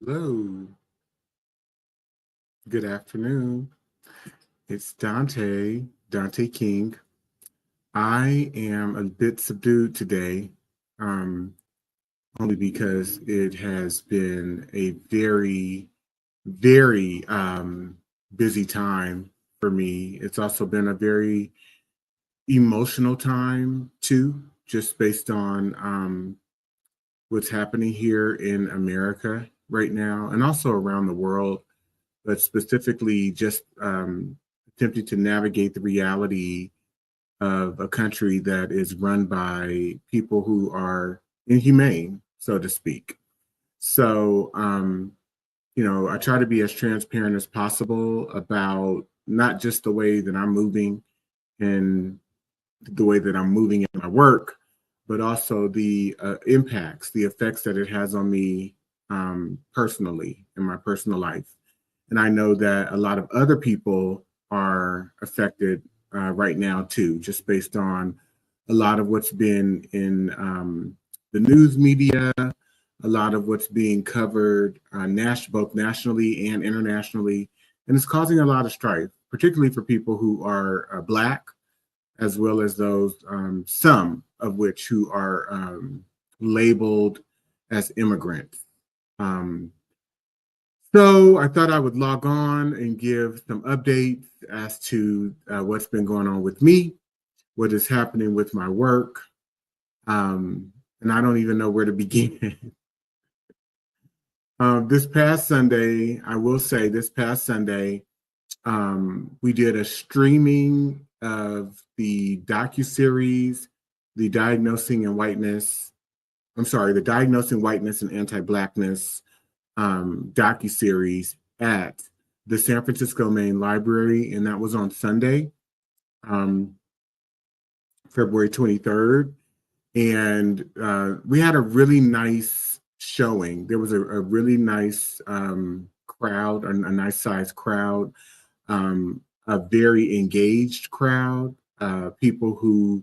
Hello, good afternoon. It's Dante King. I am a bit subdued today, um, only because it has been a very busy time for me. It's also been a very emotional time too, just based on what's happening here in America right now and also around the world, but specifically just attempting to navigate the reality of a country that is run by people who are inhumane, so to speak. So, I try to be as transparent as possible about not just the way that I'm moving and the way that I'm moving in my work, but also the impacts, the effects that it has on me personally in my personal life. And I know that a lot of other people are affected right now too, just based on a lot of what's been in the news media, a lot of what's being covered both nationally and internationally. And it's causing a lot of strife, particularly for people who are Black, as well as those, some of which who are labeled as immigrants. Um, so I thought I would log on and give some updates as to what's been going on with me, what is happening with my work, and I don't even know where to begin. This past Sunday, I will say, this past Sunday, we did a streaming of the docuseries, the Diagnosing and Whiteness. I'm sorry, the Diagnosing Whiteness and Anti-Blackness docuseries at the San Francisco Main Library, and that was on Sunday, um, February 23rd. And we had a really nice showing. There was a really nice crowd, a nice sized crowd, a very engaged crowd, people who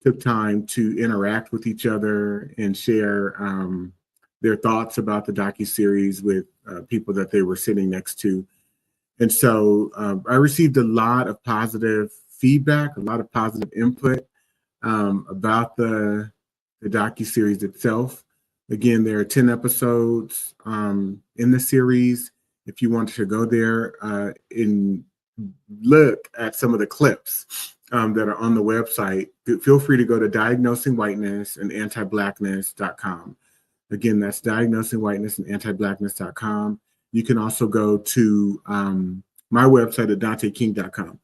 took time to interact with each other and share their thoughts about the docuseries with people that they were sitting next to. And so I received a lot of positive feedback, a lot of positive input about the docuseries itself. Again, there are 10 episodes in the series. If you want to go there and look at some of the clips that are on the website, feel free to go to Diagnosing Whiteness and Anti-Blackness.com. Again, that's Diagnosing Whiteness and Anti-Blackness.com. You can also go to my website at danteking.com.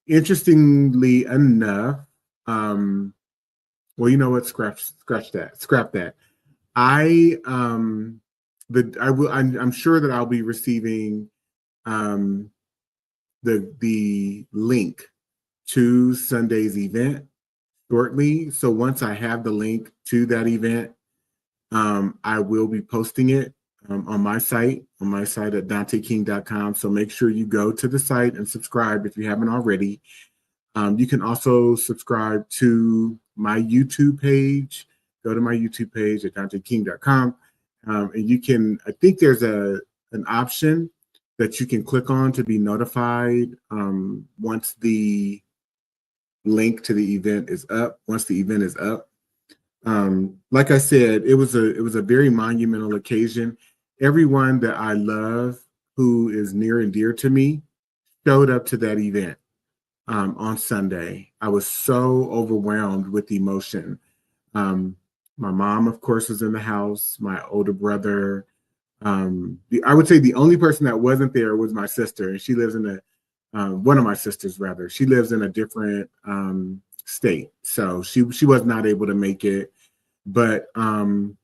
Interestingly enough, well, you know what? Scratch that. Scrap that. I'm sure that I'll be receiving um, the link to Sunday's event shortly. So once I have the link to that event, I will be posting it on my site at danteking.com. So make sure you go to the site and subscribe if you haven't already. You can also subscribe to my YouTube page. Go to my YouTube page at danteking.com. And you can, I think there's an option that you can click on to be notified once the link to the event is up, once the event is up. Like I said, it was a very monumental occasion. Everyone that I love who is near and dear to me showed up to that event on Sunday. I was so overwhelmed with emotion. My mom, of course, was in the house, my older brother. I would say the only person that wasn't there was my sister, and she lives in one of my sisters, rather. She lives in a different state. So she was not able to make it. But my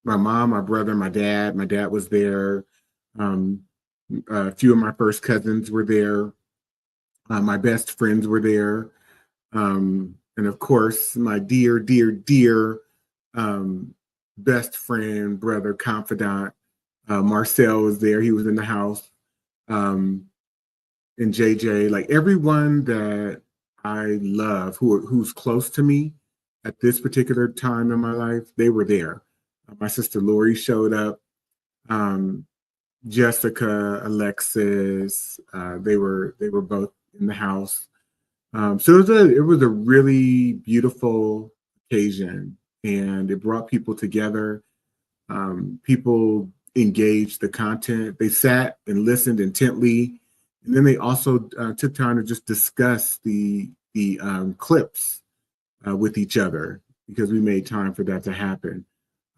mom, my brother, my dad was there. A few of my first cousins were there. My best friends were there. And of course, my dear best friend, brother, confidant, Marcel was there. He was in the house. And JJ, like everyone that I love who's close to me at this particular time in my life, they were there. My sister Lori showed up. Jessica, Alexis, they were both in the house. So it was a really beautiful occasion, and it brought people together. People engaged the content. They sat and listened intently, and then they also took time to just discuss the clips with each other because we made time for that to happen.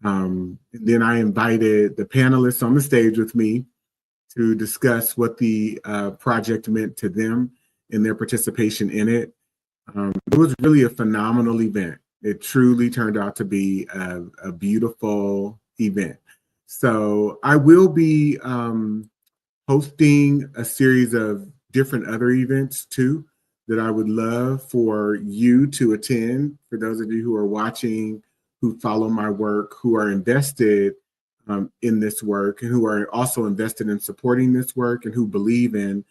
Then I invited the panelists on the stage with me to discuss what the project meant to them and their participation in it. It was really a phenomenal event. It truly turned out to be a beautiful event. So I will be hosting a series of different other events too that I would love for you to attend. For those of you who are watching, who follow my work, who are invested in this work, and who are also invested in supporting this work, and who believe in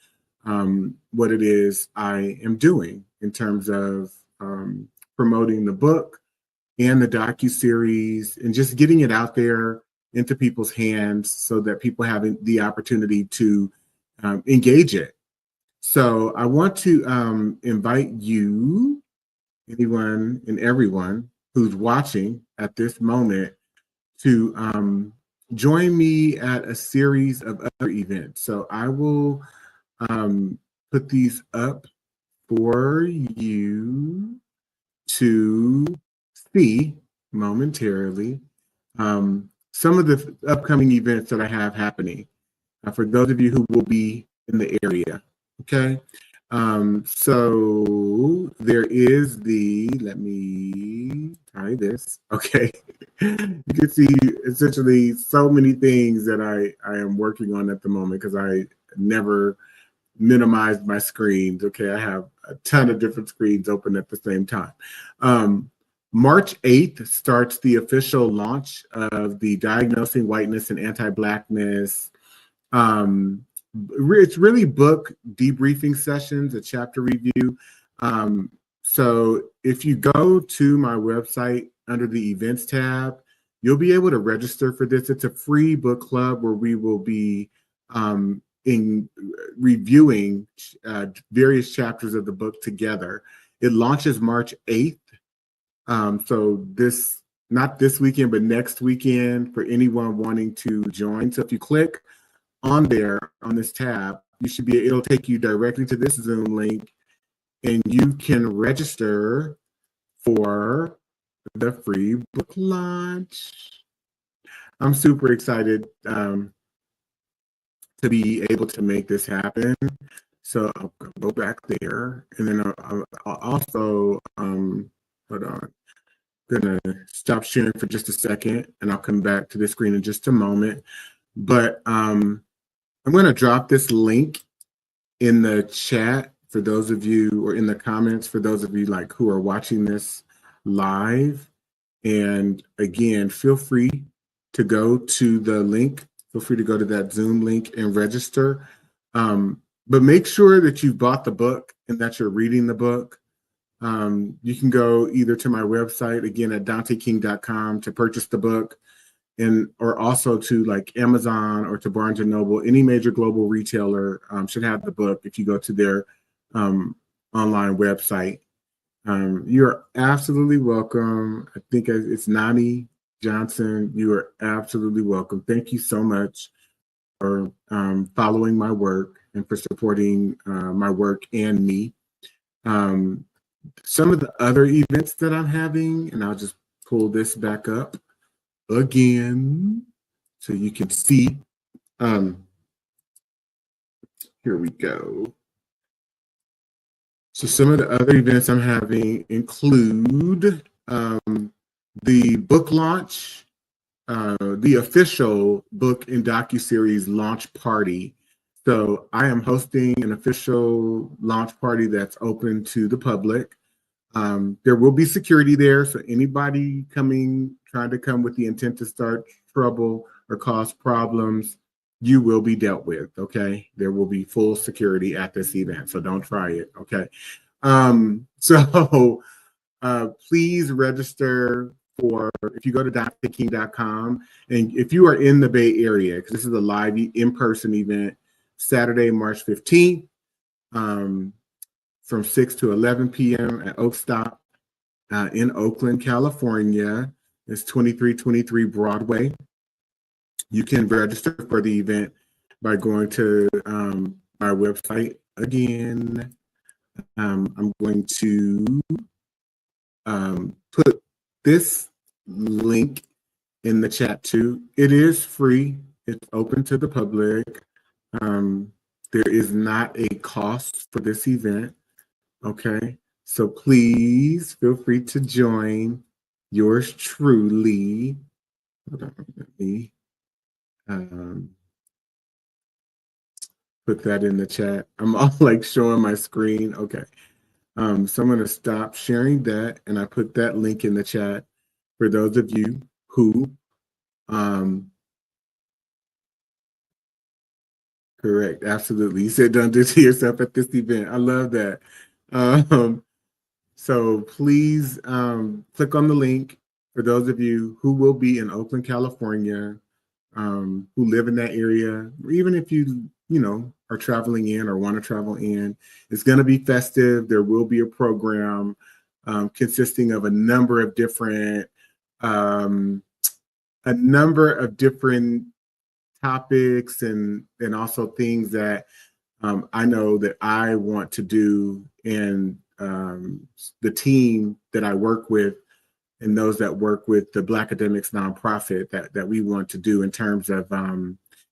what it is I am doing in terms of promoting the book and the docuseries and just getting it out there into people's hands so that people have the opportunity to engage it. So I want to invite you, anyone and everyone who's watching at this moment, to join me at a series of other events. So I will put these up for you to see momentarily. Some of the upcoming events that I have happening for those of you who will be in the area. Okay. So there is let me try this. Okay. You can see essentially so many things that I am working on at the moment because I never minimized my screens. Okay. I have a ton of different screens open at the same time. March 8th starts the official launch of the Diagnosing Whiteness and Anti-Blackness. It's really book debriefing sessions, a chapter review. So if you go to my website under the events tab, you'll be able to register for this. It's a free book club where we will be in reviewing various chapters of the book together. It launches March 8th. So not this weekend, but next weekend for anyone wanting to join. So if you click on there on this tab, it'll take you directly to this Zoom link and you can register for the free book launch. I'm super excited to be able to make this happen. So I'll go back there and then I'll also, hold on. Gonna stop sharing for just a second and I'll come back to the screen in just a moment. But I'm gonna drop this link in the chat for those of you, or in the comments for those of you who are watching this live. And again, feel free to go to the link. Feel free to go to that Zoom link and register. But make sure that you've bought the book and that you're reading the book. You can go either to my website, again, at danteking.com to purchase the book, or also to Amazon or to Barnes & Noble. Any major global retailer should have the book if you go to their online website. You're absolutely welcome. I think it's Nani Johnson. You are absolutely welcome. Thank you so much for following my work and for supporting my work and me. Some of the other events that I'm having, and I'll just pull this back up again so you can see. Here we go. So some of the other events I'm having include the book launch, the official book and docuseries launch party. So I am hosting an official launch party that's open to the public. There will be security there, so anybody trying to come with the intent to start trouble or cause problems, you will be dealt with, okay? There will be full security at this event, so don't try it, okay? So please register for, if you go to danteking.com, and if you are in the Bay Area, because this is a live in-person event, Saturday, March 15th, from 6 to 11 p.m. at Oak Stop in Oakland, California. It's 2323 Broadway. You can register for the event by going to our website. Again, I'm going to put this link in the chat too. It is free. It's open to the public. There is not a cost for this event. Okay, so please feel free to join. Yours truly. Hold on, let me put that in the chat. I'm all like showing my screen. Okay. So I'm going to stop sharing that, and I put that link in the chat for those of you who, correct, absolutely. You said don't do it to yourself at this event. I love that. So please click on the link for those of you who will be in Oakland, California, who live in that area, or even if you are traveling in or want to travel in. It's going to be festive. There will be a program consisting of a number of different topics and also things that I know that I want to do, and the team that I work with and those that work with the Black Academics nonprofit that we want to do in terms of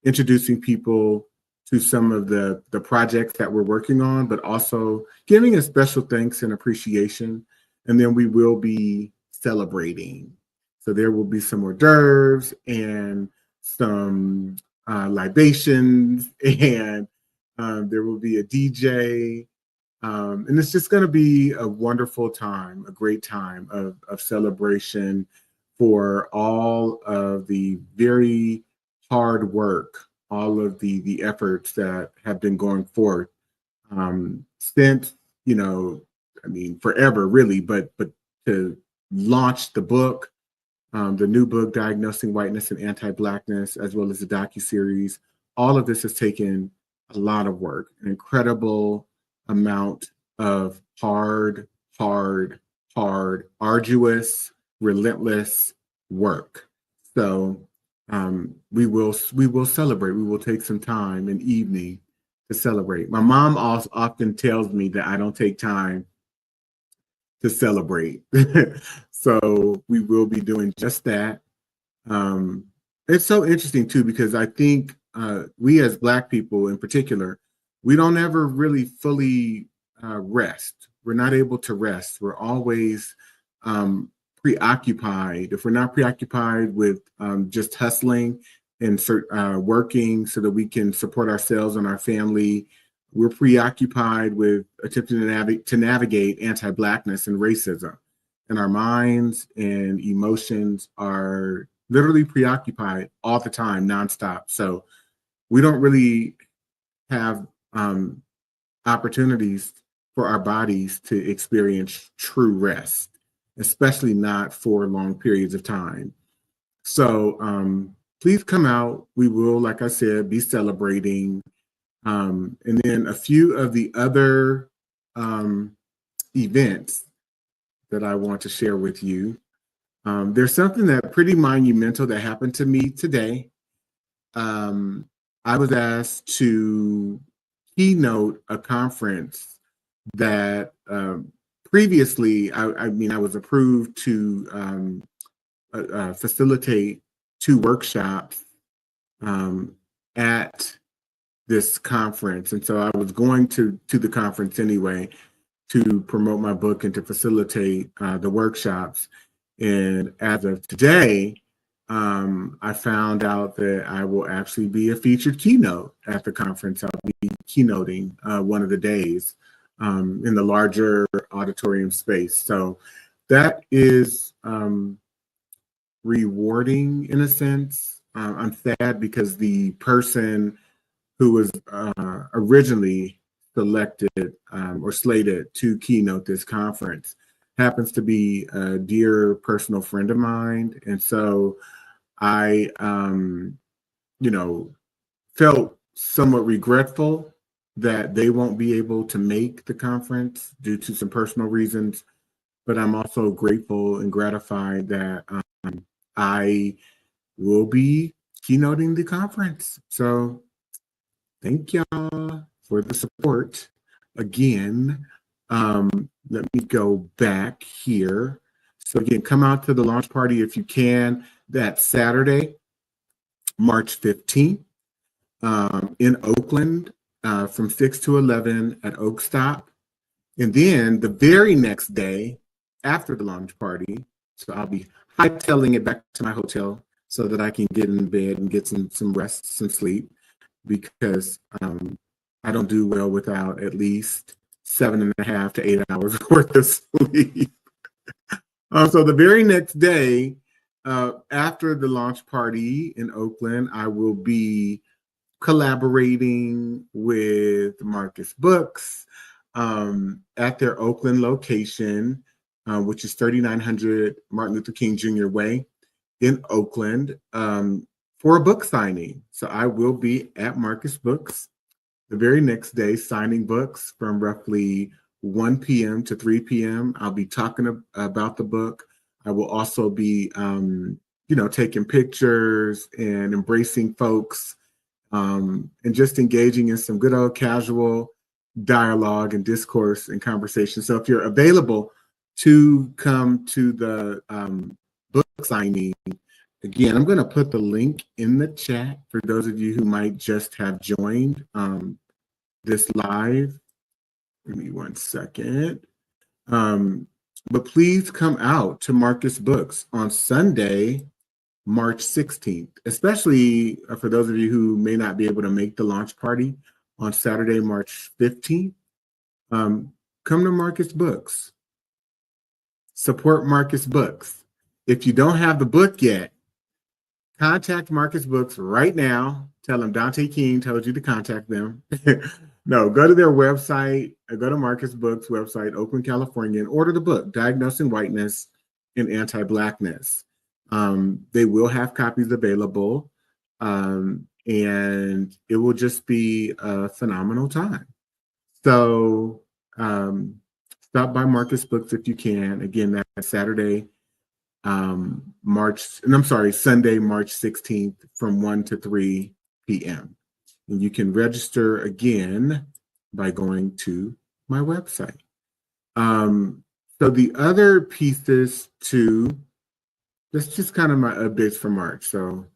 introducing people to some of the projects that we're working on, but also giving a special thanks and appreciation. And then we will be celebrating. So there will be some hors d'oeuvres and some libations, and there will be a DJ. And it's just going to be a wonderful time, a great time of celebration for all of the very hard work, all of the efforts that have been going forth since, forever really, but to launch the book, the new book, Diagnosing Whiteness and Anti-Blackness, as well as the docuseries. All of this has taken a lot of work, an incredible amount of hard, arduous, relentless work. So we will celebrate. We will take some time, an evening, to celebrate. My mom also often tells me that I don't take time to celebrate. So we will be doing just that. It's so interesting too, because I think we as Black people in particular, we don't ever really fully rest. We're not able to rest. We're always preoccupied. If we're not preoccupied with just hustling and working so that we can support ourselves and our family, we're preoccupied with attempting to navigate anti-Blackness and racism. And our minds and emotions are literally preoccupied all the time, nonstop. So we don't really have opportunities for our bodies to experience true rest, especially not for long periods of time. So please come out. We will, like I said, be celebrating. And then a few of the other events that I want to share with you. There's something that pretty monumental that happened to me today. I was asked to keynote a conference that previously, I was approved to facilitate 2 workshops at this conference. And so I was going to the conference anyway to promote my book and to facilitate the workshops. And as of today, I found out that I will actually be a featured keynote at the conference. I'll be keynoting one of the days in the larger auditorium space. So that is rewarding in a sense. I'm sad because the person who was originally selected or slated to keynote this conference happens to be a dear personal friend of mine. And so I, you know, felt somewhat regretful that they won't be able to make the conference due to some personal reasons. But I'm also grateful and gratified that I will be keynoting the conference. So thank y'all for the support. Again, let me go back here. So again, come out to the launch party if you can. That Saturday, March 15th, in Oakland, from 6 to 11 at Oak Stop. And then the very next day, after the launch party, so I'll be hightailing it back to my hotel so that I can get in bed and get some rest, some sleep, because I don't do well without at least 7.5 to 8 hours worth of sleep. So the very next day, after the launch party in Oakland, I will be collaborating with Marcus Books at their Oakland location, which is 3900 Martin Luther King Jr. Way in Oakland, for a book signing. So I will be at Marcus Books the very next day signing books from roughly 1 p.m. to 3 p.m. I'll be talking about the book. I will also be, taking pictures and embracing folks, and just engaging in some good old casual dialogue and discourse and conversation. So if you're available to come to the book signing, again, I'm going to put the link in the chat for those of you who might just have joined this live. Give me 1 second. But please come out to Marcus Books on Sunday, March 16th, especially for those of you who may not be able to make the launch party on Saturday, March 15th. Come to Marcus Books. Support Marcus Books. If you don't have the book yet, contact Marcus Books right now. Tell them Dante King told you to contact them. No, go to their website, go to Marcus Books website, Oakland, California, and order the book, Diagnosing Whiteness Anti-Blackness. They will have copies available, and it will just be a phenomenal time. So stop by Marcus Books if you can. Again, that's Saturday, Sunday, March 16th from 1 to 3 p.m. And you can register again by going to my website. So the other pieces too, that's just kind of my updates for March. So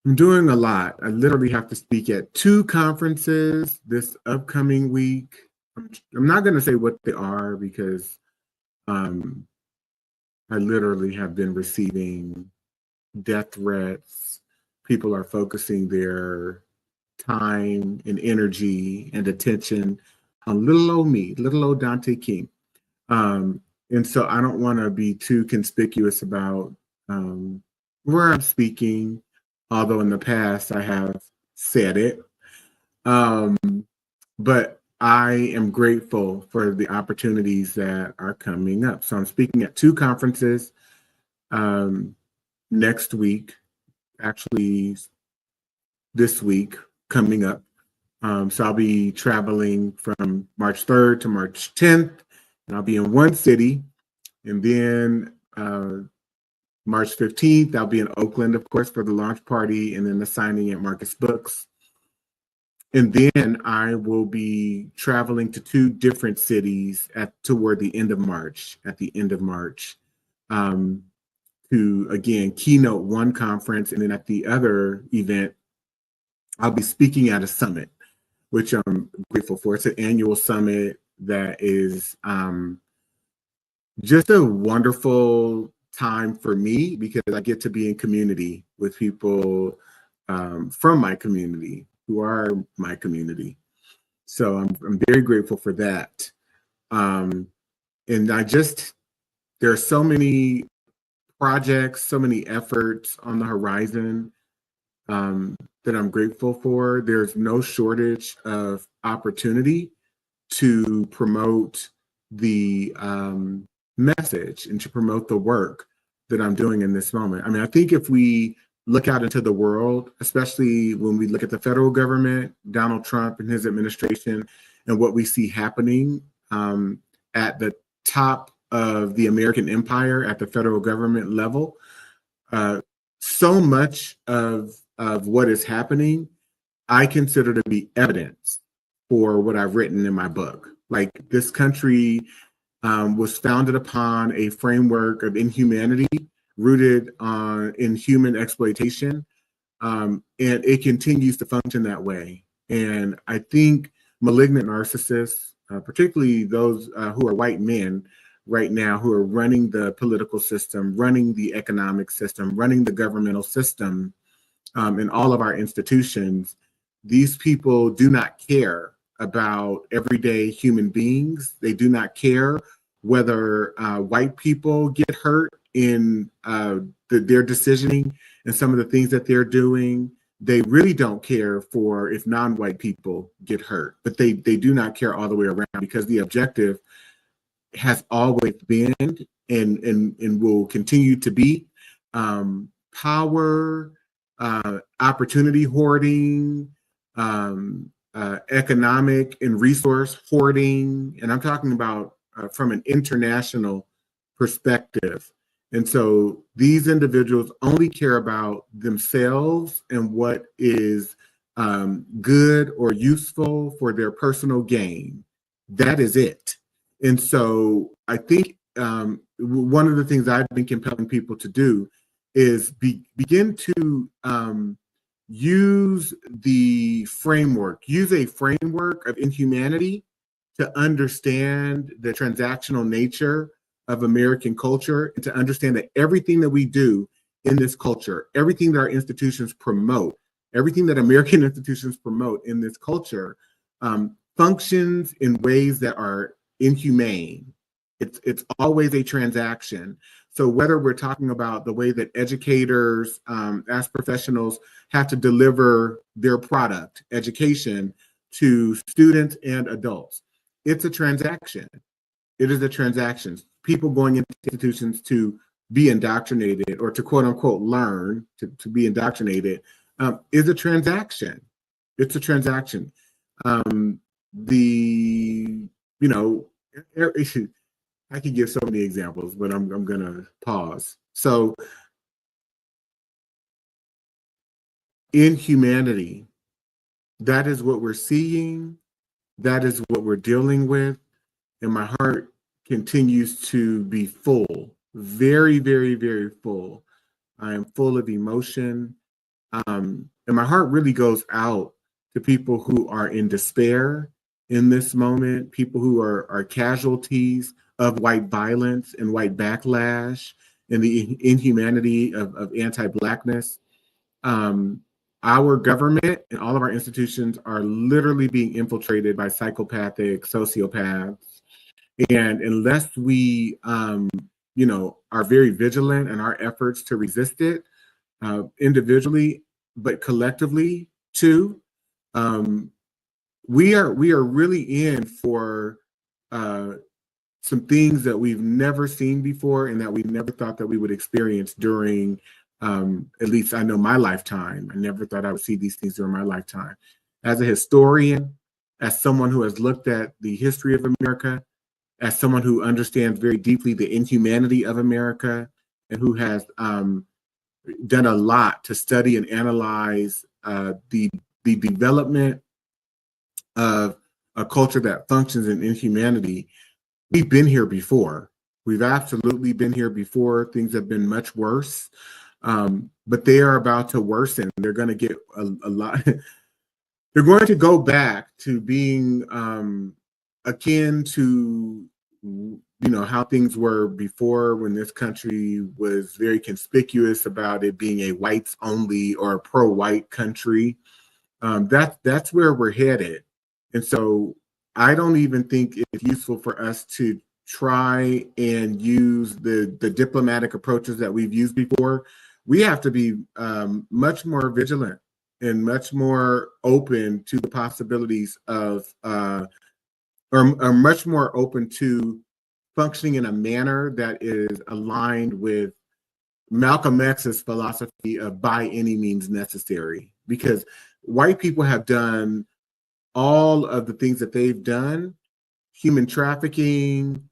I'm doing a lot. I literally have to speak at 2 conferences this upcoming week. I'm not going to say what they are because I literally have been receiving death threats. People are focusing their time and energy and attention on little old me, little old Dante King. And so I don't want to be too conspicuous about where I'm speaking, although in the past I have said it. But I am grateful for the opportunities that are coming up. So I'm speaking at 2 conferences next week, actually this week coming up. So I'll be traveling from March 3rd to March 10th, and I'll be in one city. And then March 15th, I'll be in Oakland, of course, for the launch party, and then the signing at Marcus Books. And then I will be traveling to 2 different cities toward the end of March, to, again, keynote one conference. And then at the other event, I'll be speaking at a summit, which I'm grateful for. It's an annual summit that is just a wonderful time for me because I get to be in community with people from my community who are my community. So I'm very grateful for that. And there are so many projects, so many efforts on the horizon that I'm grateful for. There's no shortage of opportunity to promote the message and to promote the work that I'm doing in this moment. I mean, I think if we look out into the world, especially when we look at the federal government, Donald Trump and his administration, and what we see happening at the top of the American empire at the federal government level, so much of what is happening, I consider to be evidence for what I've written in my book. Like, this country was founded upon a framework of inhumanity rooted in human exploitation, and it continues to function that way. And I think malignant narcissists, particularly those who are white men right now, who are running the political system, running the economic system, running the governmental system, in all of our institutions, these people do not care about everyday human beings. They do not care whether white people get hurt in their decisioning and some of the things that they're doing. They really don't care for if non-white people get hurt, but they do not care all the way around, because the objective has always been and will continue to be power, opportunity hoarding, economic and resource hoarding. And I'm talking about from an international perspective. And so these individuals only care about themselves and what is good or useful for their personal gain. That is it. And so I think one of the things I've been compelling people to do is begin to use a framework of inhumanity to understand the transactional nature of American culture, and to understand that everything that we do in this culture, everything that our institutions promote, everything that American institutions promote in this culture functions in ways that are inhumane. It's always a transaction. So whether we're talking about the way that educators as professionals have to deliver their product, education, to students and adults, it's a transaction. It is a transaction. People going into institutions to be indoctrinated, or to quote unquote learn, to be indoctrinated, is a transaction. It's a transaction. I could give so many examples, but I'm gonna pause. So inhumanity, that is what we're seeing, that is what we're dealing with, and my heart continues to be full, very, very, very full. I am full of emotion, and my heart really goes out to people who are in despair in this moment, people who are casualties of white violence and white backlash and the inhumanity of anti-Blackness. Our government and all of our institutions are literally being infiltrated by psychopathic sociopaths. And unless we, are very vigilant in our efforts to resist it, individually, but collectively too, we are really in for some things that we've never seen before, and that we never thought that we would experience during, at least I know, my lifetime. I never thought I would see these things during my lifetime. As a historian, as someone who has looked at the history of America, as someone who understands very deeply the inhumanity of America, and who has done a lot to study and analyze the development of a culture that functions in inhumanity, we've been here before. We've absolutely been here before. Things have been much worse, but they are about to worsen. They're going to get a lot. They're going to go back to being akin to, how things were before, when this country was very conspicuous about it being a whites only or a pro-white country. That's where we're headed. And so I don't even think it's useful for us to try and use the diplomatic approaches that we've used before. We have to be much more vigilant and much more open to the possibilities of, or much more open to functioning in a manner that is aligned with Malcolm X's philosophy of by any means necessary, because white people have done all of the things that they've done, human trafficking,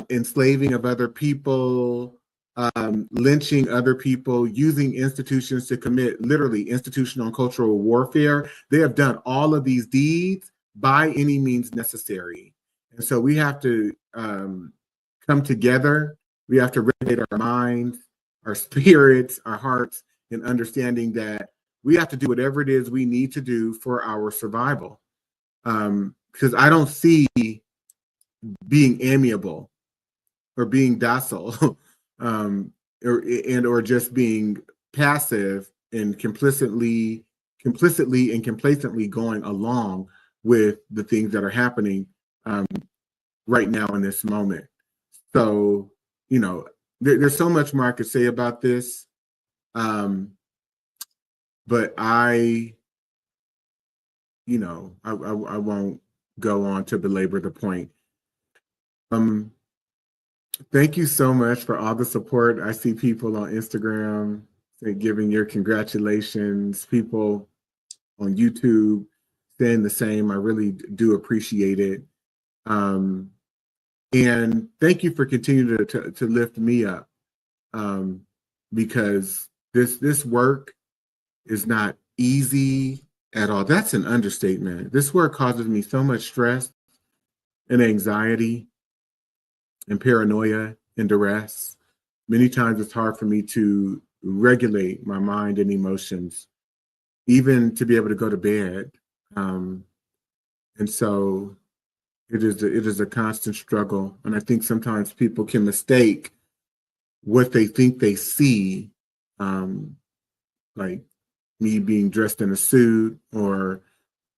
enslaving of other people, lynching other people, using institutions to commit literally institutional and cultural warfare. They have done all of these deeds by any means necessary. And so we have to come together. We have to regulate our minds, our spirits, our hearts, in understanding that we have to do whatever it is we need to do for our survival. Because I don't see being amiable or being docile or just being passive and complicitly and complacently going along with the things that are happening right now in this moment. So, you know, there's so much more I could say about this, but I won't go on to belabor the point. Thank you so much for all the support. I see people on Instagram giving your congratulations, people on YouTube saying the same. I really do appreciate it. And thank you for continuing to lift me up, because this work is not easy at all. That's an understatement. This work causes me so much stress and anxiety and paranoia and duress. Many times it's hard for me to regulate my mind and emotions, even to be able to go to bed. And so it is a constant struggle. And I think sometimes people can mistake what they think they see, like me being dressed in a suit or,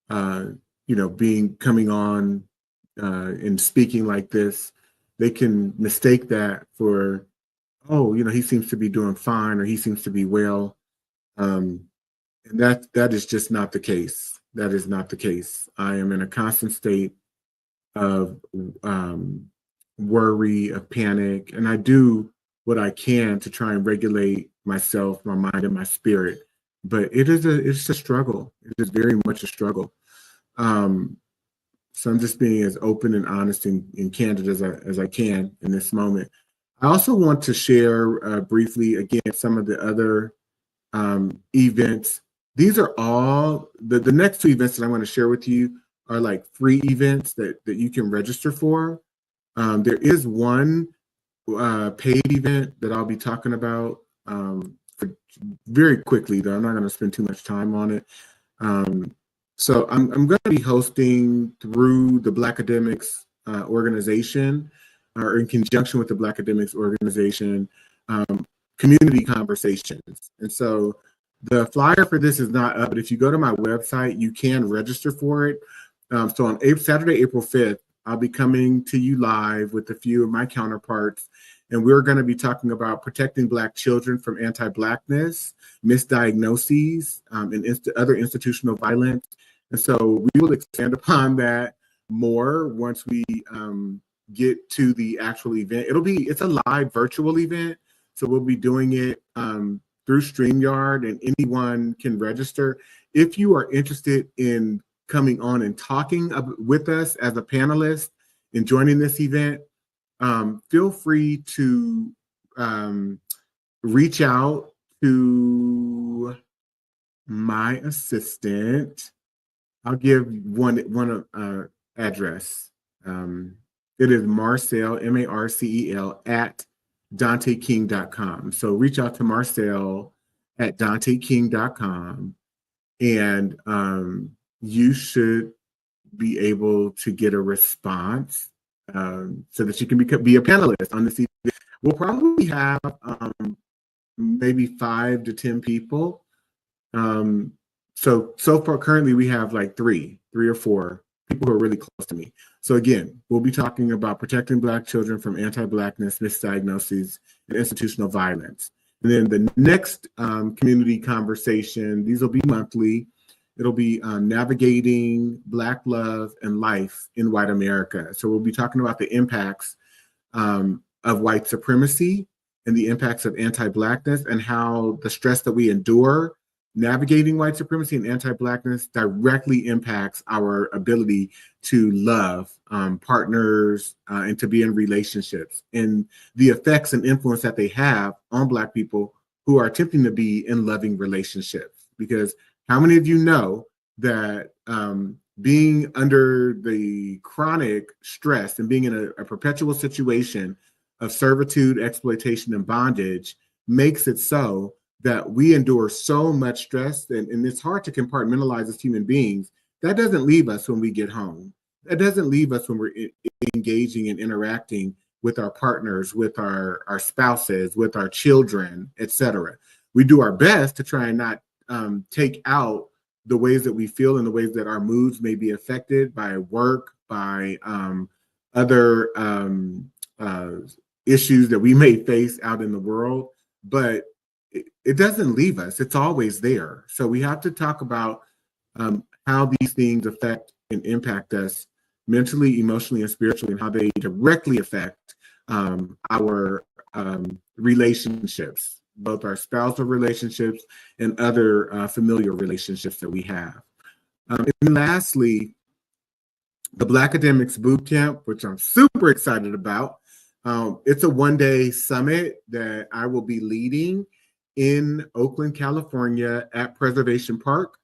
coming on and speaking like this. They can mistake that for, oh, he seems to be doing fine or he seems to be well. And that is just not the case. That is not the case. I am in a constant state of worry, of panic, and I do what I can to try and regulate myself, my mind, and my spirit. But it's a struggle. It is very much a struggle. So I'm just being as open and honest and candid as I can in this moment. I also want to share briefly, again, some of the other events. These are all, the next two events that I'm going to share with you are like free events that you can register for. There is one paid event that I'll be talking about very quickly, though. I'm not going to spend too much time on it. So I'm going to be hosting through the Black Academics organization, or in conjunction with the Black Academics organization, community conversations. And so the flyer for this is not up, but if you go to my website, you can register for it. So on Saturday, April 5th, I'll be coming to you live with a few of my counterparts, and we're going to be talking about protecting Black children from anti-Blackness, misdiagnoses, and other institutional violence. And so we will expand upon that more once we get to the actual event. It's a live virtual event, so we'll be doing it through StreamYard, and anyone can register. If you are interested in coming on and talking with us as a panelist and joining this event, feel free to reach out to my assistant. I'll give one address. It is Marcel, Marcel, at DanteKing.com. So reach out to Marcel at DanteKing.com, and you should be able to get a response so that you can be a panelist on this event. We'll probably have maybe 5 to 10 people. So far, currently we have like three or four people who are really close to me. So again, we'll be talking about protecting Black children from anti-Blackness, misdiagnoses, and institutional violence. And then the next community conversation, these will be monthly. It'll be navigating Black love and life in white America. So we'll be talking about the impacts of white supremacy and the impacts of anti-Blackness, and how the stress that we endure navigating white supremacy and anti-Blackness directly impacts our ability to love partners and to be in relationships, and the effects and influence that they have on Black people who are attempting to be in loving relationships. Because how many of you know that being under the chronic stress and being in a perpetual situation of servitude, exploitation, and bondage makes it so that we endure so much stress, and it's hard to compartmentalize as human beings. That doesn't leave us when we get home. That doesn't leave us when we're engaging and interacting with our partners, with our spouses, with our children, etc. We do our best to try and not take out the ways that we feel and the ways that our moods may be affected by work, by other issues that we may face out in the world, but it doesn't leave us. It's always there. So we have to talk about how these things affect and impact us mentally, emotionally, and spiritually, and how they directly affect our relationships, both our spousal relationships and other familial relationships that we have. And lastly, the Black Academics Bootcamp, which I'm super excited about. It's a one-day summit that I will be leading in Oakland, California at Preservation Park.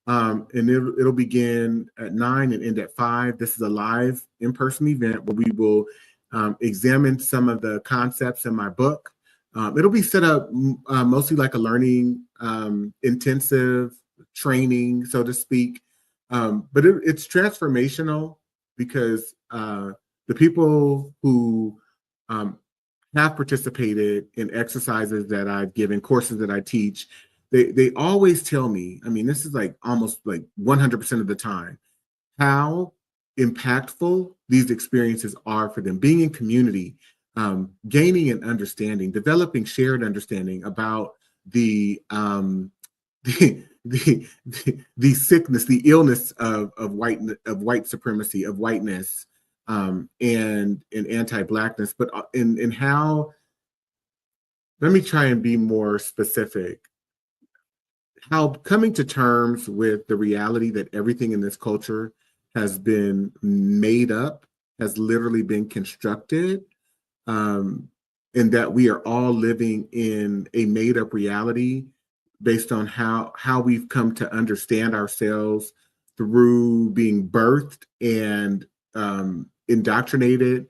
And it'll begin at 9 and end at 5. This is a live in-person event where we will examine some of the concepts in my book. It'll be set up mostly like a learning intensive training, so to speak. But it's transformational because the people who have participated in exercises that I've given, courses that I teach, they always tell me, I mean, this is like almost like 100% of the time, how impactful these experiences are for them. Being in community, gaining an understanding, developing shared understanding about the sickness, the illness of white supremacy, of whiteness, and anti-Blackness, but in how, let me try and be more specific, how coming to terms with the reality that everything in this culture has been made up, has literally been constructed, and that we are all living in a made up reality based on how we've come to understand ourselves through being birthed and indoctrinated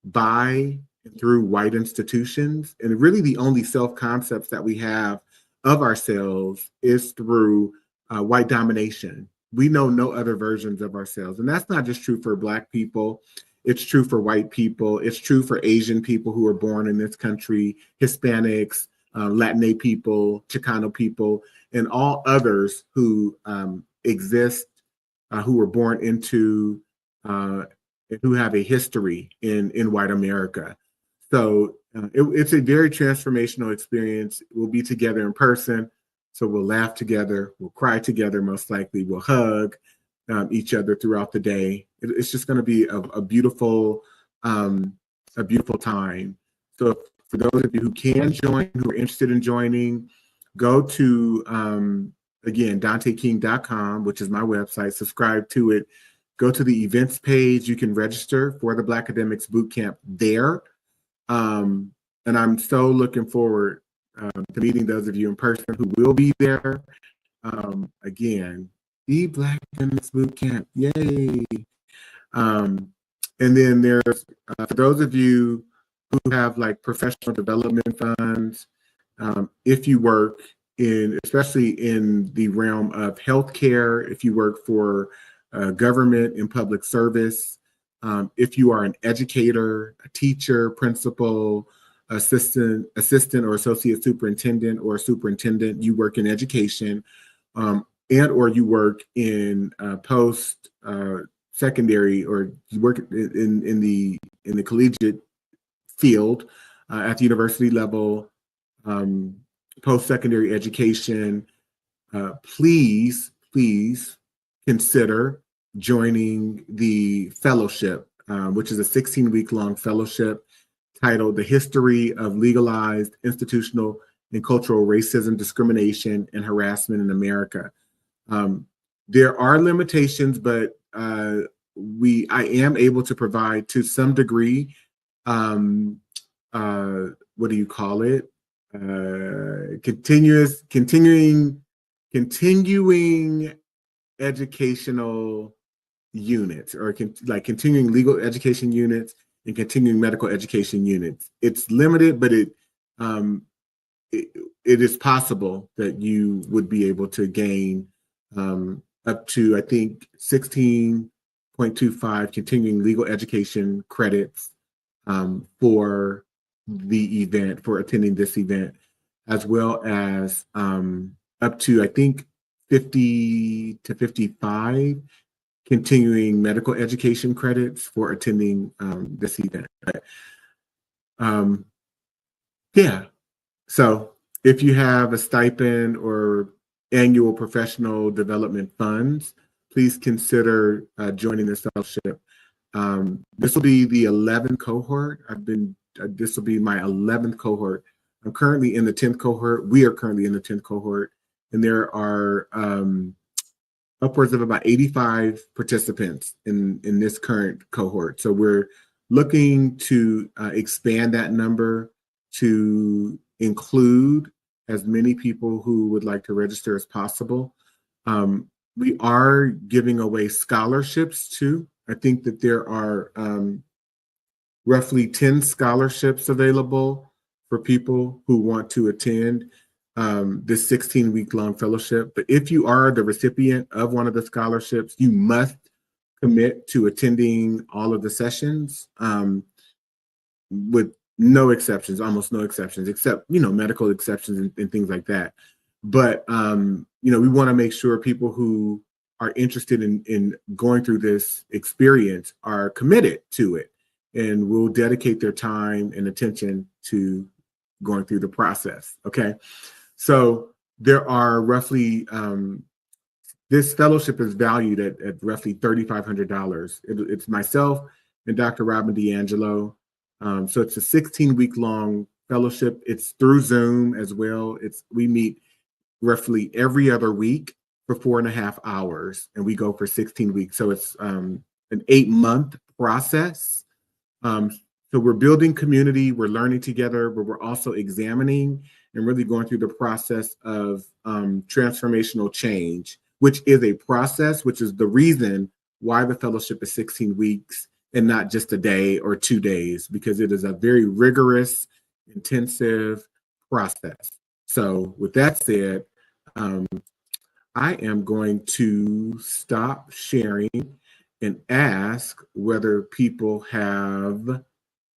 by and through white institutions. And really the only self-concepts that we have of ourselves is through white domination. We know no other versions of ourselves. And that's not just true for Black people. It's true for white people. It's true for Asian people who are born in this country, Hispanics, Latinx people, Chicano people, and all others who exist, who were born into, who have a history in white America. So it's a very transformational experience. We'll be together in person, so we'll laugh together, we'll cry together, most likely, we'll hug each other throughout the day. It's just going to be a beautiful time. So for those of you who can join, who are interested in joining, go to, again, DanteKing.com, which is my website, subscribe to it. Go to the events page. You can register for the Black Academics Bootcamp there. And I'm so looking forward to meeting those of you in person who will be there. Again, the Black Academics Bootcamp, yay! And then there's, for those of you who have like professional development funds, if you work in, especially in the realm of healthcare, if you work for government and public service, if you are an educator, a teacher, principal, assistant or associate superintendent or superintendent, you work in education, and or you work in post secondary, or you work in the collegiate field at the university level, post-secondary education, please consider joining the fellowship, which is a 16-week long fellowship titled The History of Legalized Institutional and Cultural Racism, Discrimination, and Harassment in America. There are limitations, but I am able to provide to some degree, what do you call it? Continuing educational units, or like continuing legal education units and continuing medical education units. It's limited, but it is possible that you would be able to gain up to, I think, 16.25 continuing legal education credits for the event, for attending this event, as well as up to, I think, 50 to 55 continuing medical education credits for attending this event. Yeah. So if you have a stipend or annual professional development funds, please consider joining this fellowship. This will be the 11th cohort. This will be my 11th cohort. I'm currently in the 10th cohort. We are currently in the 10th cohort, and there are upwards of about 85 participants in this current cohort. So we're looking to expand that number to include as many people who would like to register as possible. We are giving away scholarships too. I think that there are roughly 10 scholarships available for people who want to attend this 16-week-long fellowship. But if you are the recipient of one of the scholarships, you must commit to attending all of the sessions with no exceptions, almost no exceptions, except, medical exceptions and things like that. But, we want to make sure people who are interested in going through this experience are committed to it and will dedicate their time and attention to going through the process. Okay. So there are roughly, this fellowship is valued at roughly $3,500. It's myself and Dr. Robin DeAngelo. So it's a 16-week-long fellowship. It's through Zoom as well. We meet roughly every other week for 4.5 hours, and we go for 16 weeks. So it's an 8-month process. So we're building community, we're learning together, but we're also examining and really going through the process of transformational change, which is a process, which is the reason why the fellowship is 16 weeks and not just a day or 2 days, because it is a very rigorous, intensive process. So with that said, I am going to stop sharing and ask whether people have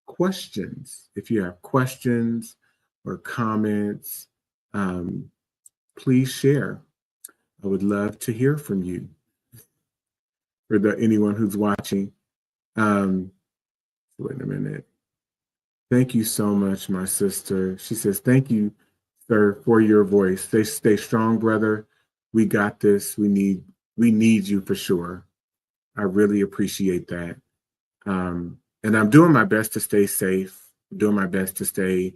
questions. If you have questions or comments, please share. I would love to hear from you. For anyone who's watching. Wait a minute. Thank you so much, my sister. She says, thank you, sir, for your voice. Stay strong, brother. We got this. We need you for sure. I really appreciate that. And I'm doing my best to stay safe, doing my best to stay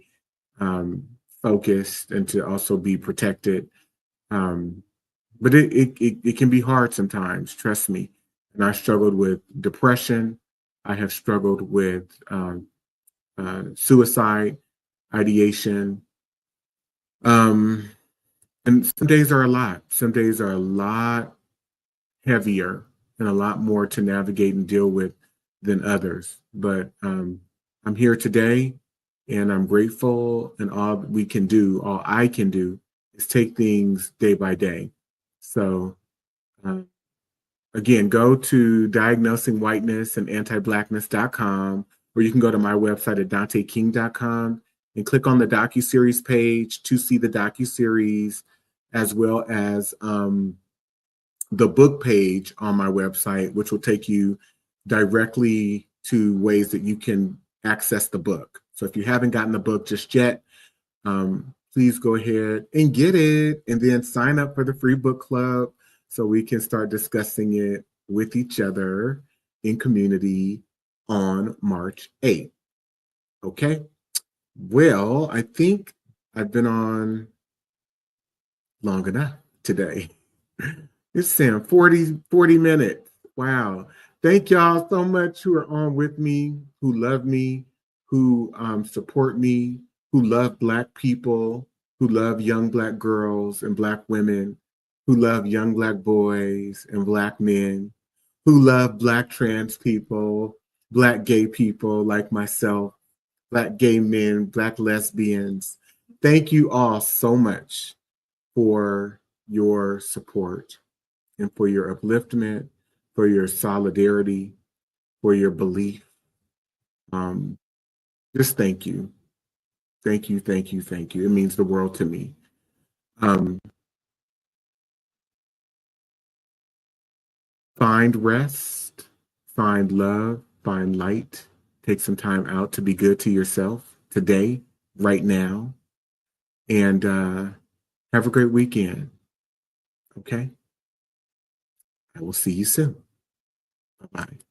focused and to also be protected. But it can be hard sometimes, trust me. And I struggled with depression. I have struggled with suicide, ideation. And some days are a lot. Some days are a lot heavier and a lot more to navigate and deal with than others. But I'm here today, and I'm grateful, and all I can do is take things day by day. So again, go to Diagnosing Whiteness and Anti-Blackness.com, or you can go to my website at danteking.com and click on the docuseries page to see the docuseries, as well as the book page on my website, which will take you directly to ways that you can access the book. So if you haven't gotten the book just yet, please go ahead and get it, and then sign up for the free book club so we can start discussing it with each other in community on March 8th. Okay. Well, I think I've been on long enough today. It's saying 40 minutes. Wow. Thank y'all so much who are on with me, who love me, who support me, who love Black people, who love young Black girls and Black women, who love young Black boys and Black men, who love Black trans people, Black gay people like myself, Black gay men, Black lesbians. Thank you all so much for your support and for your upliftment, for your solidarity, for your belief. Um, just thank you. Thank you, thank you, thank you. It means the world to me. Um, find rest, find love, find light. Take some time out to be good to yourself today, right now, and have a great weekend. Okay? I will see you soon. Bye bye.